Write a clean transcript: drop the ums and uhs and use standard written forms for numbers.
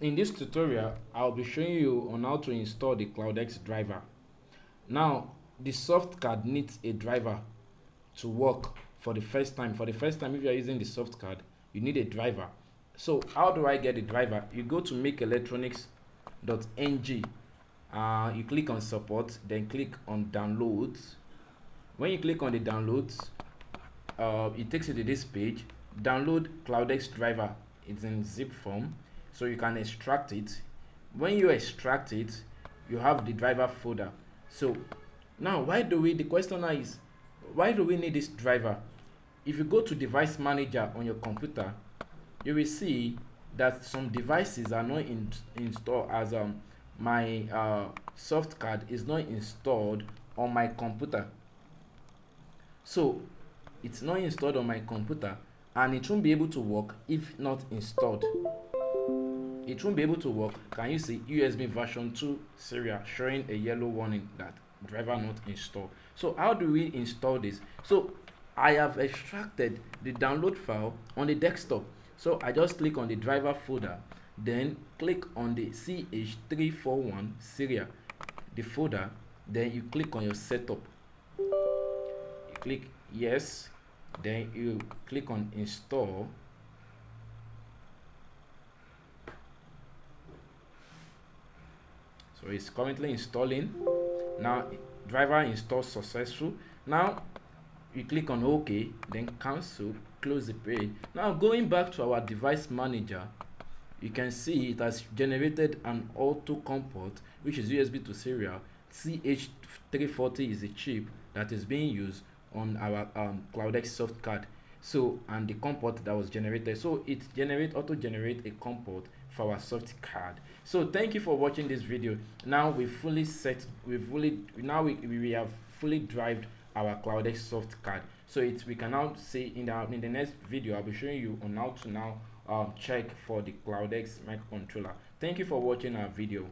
In this tutorial, I'll be showing you on how to install the CloudX driver. Now, the soft card needs a driver to work for the first time. For the first time, if you are using the soft card, you need a driver. So, how do I get the driver? You go to makeelectronics.ng. You click on support, then click on downloads. When you click on the downloads, it takes you to this page. Download CloudX driver. It's in zip form, so you can extract it. When you extract it, you have the driver folder. So now, the question now is, why do we need this driver? If you go to device manager on your computer, you will see that some devices are not installed, as my soft card is not installed on my computer. So it's not installed on my computer, and it won't be able to work if not installed. It won't be able to work. Can you see USB version 2 serial showing a yellow warning that driver not installed? So how do we install this? So I have extracted the download file on the desktop. So I just click on the driver folder, then click on the CH341 serial, the folder, then you click on your setup. You click yes, then you click on install. So it's currently installing. Now driver install successful. Now you click on OK, then cancel, close the page. Now going back to our device manager, you can see it has generated an auto COM port, which is USB to serial. CH340 is a chip that is being used on our CloudX Softcard. So, and the COM port that was generated, so it auto generate a COM port for our soft card. So thank you for watching this video. Now we have fully drived our CloudX soft card. So we can now see in the next video, I'll be showing you on how to now check for the CloudX microcontroller. Thank you for watching our video.